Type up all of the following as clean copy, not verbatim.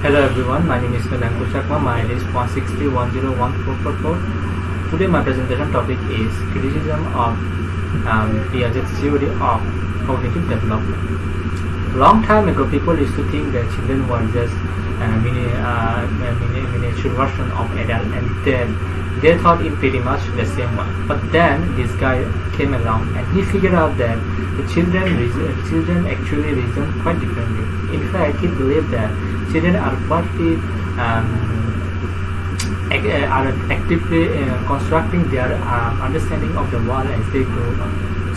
Hello everyone, my name is Ankur Chakma. My ID is 163101444. Today my presentation topic is criticism of Piaget's theory of cognitive development. Long time ago, people used to think that children were just miniature version of adult, and then they thought it pretty much the same one. But then this guy came along and he figured out that the children actually reason quite differently. In fact, he believed that children are actively constructing their understanding of the world as they grow,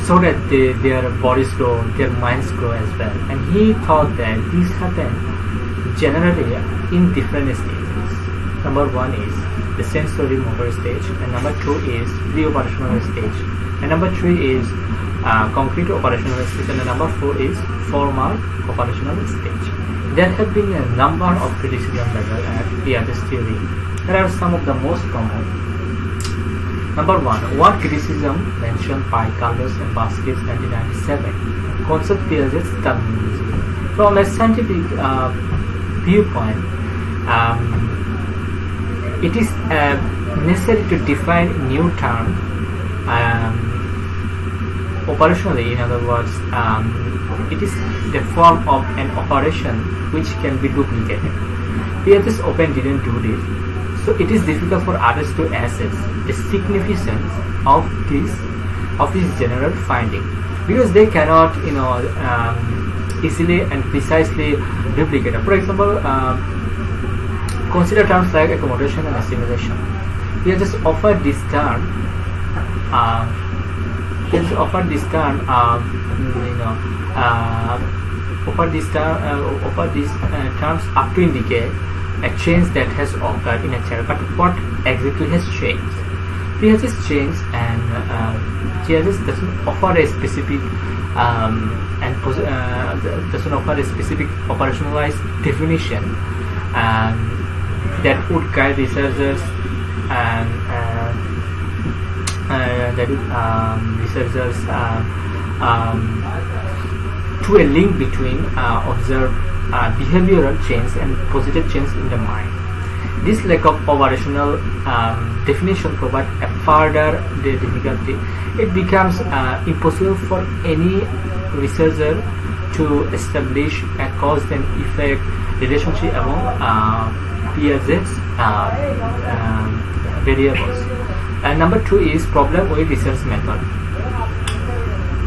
so that their bodies grow, their minds grow as well. And he thought that this happened generally in different stages. Number one is the sensory motor stage, and number two is pre-operational stage, and number three is concrete operational stage, and number four is formal operational stage. There have been a number of criticism level at Piaget's theory. Here are some of the most common. Number one criticism mentioned by Carlos and Vasquez 1997 concerns Piaget's terminology. From a scientific viewpoint, it is necessary to define new term operationally. In other words, it is the form of an operation which can be duplicated. Piaget's open didn't do this, so it is difficult for others to assess the significance of this general finding, because they cannot easily and precisely duplicate it. For example, consider terms like accommodation and assimilation. Piaget offered this term. Offer these terms up to indicate a change that has occurred in a child. But what exactly has changed? Piaget's changed, and Piaget doesn't offer a specific operationalized definition that would guide researchers to a link between observed behavioral change and positive change in the mind. This lack of operational definition provides a further difficulty. It becomes impossible for any researcher to establish a cause and effect relationship among Piaget's variables. And number two is problem with research method.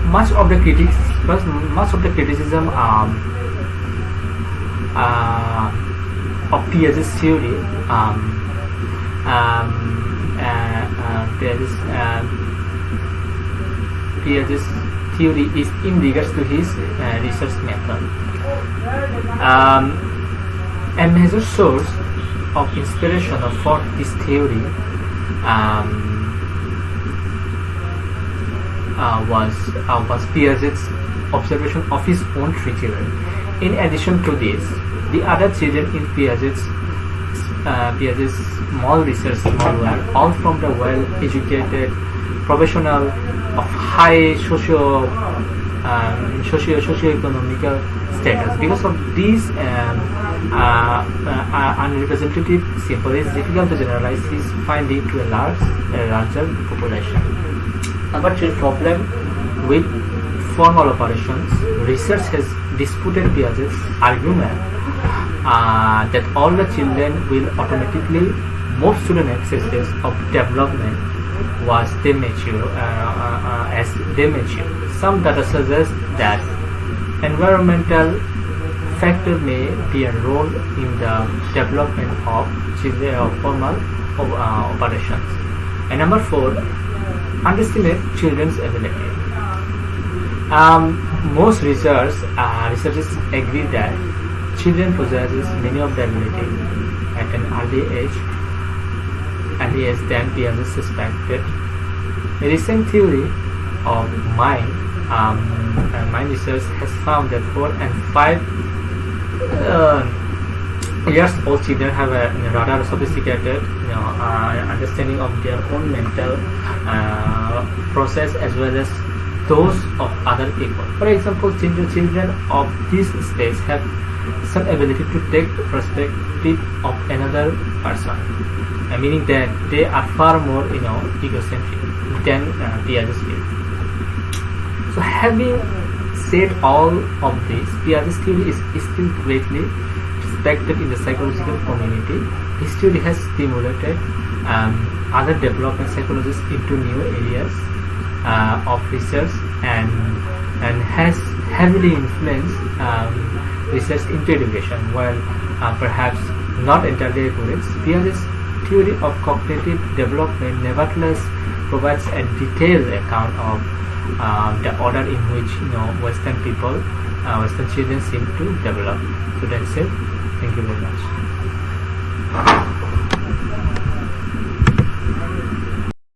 Much of the criticism of Piaget's theory, Piaget's theory is in regards to his research method. A major source of inspiration for this theory was Piaget's observation of his own three children. In addition to this, the other children in Piaget's small research were all from the well-educated professional of high socio-economical status. Because of this unrepresentative sample, it is difficult to generalize his finding to a larger population. Number three, problem with formal operations. Research has disputed Piaget's argument that all the children will automatically move to the next stage of development as they mature. Some data suggest that environmental factor may play a role in the development of children of formal operations. And number four, underestimate children's ability. Most researchers agree that children possess many of the ability at an early age than Piaget suspected. A recent theory of mind research has found that 4 and 5 years old children have a rather sophisticated understanding of their own mental process as well as those of other people. For example, children of this stage have some ability to take the perspective of another person, meaning that they are far more egocentric than Piaget's view. So having said all of this, Piaget's theory is still greatly respected in the psychological community. His theory has stimulated other development psychologists into new areas of research and has heavily influenced research into education. While perhaps not entirely accurate, Piaget's theory of cognitive development nevertheless provides a detailed account of the order in which Western people, Western children seem to develop. So that's it. Thank you very much.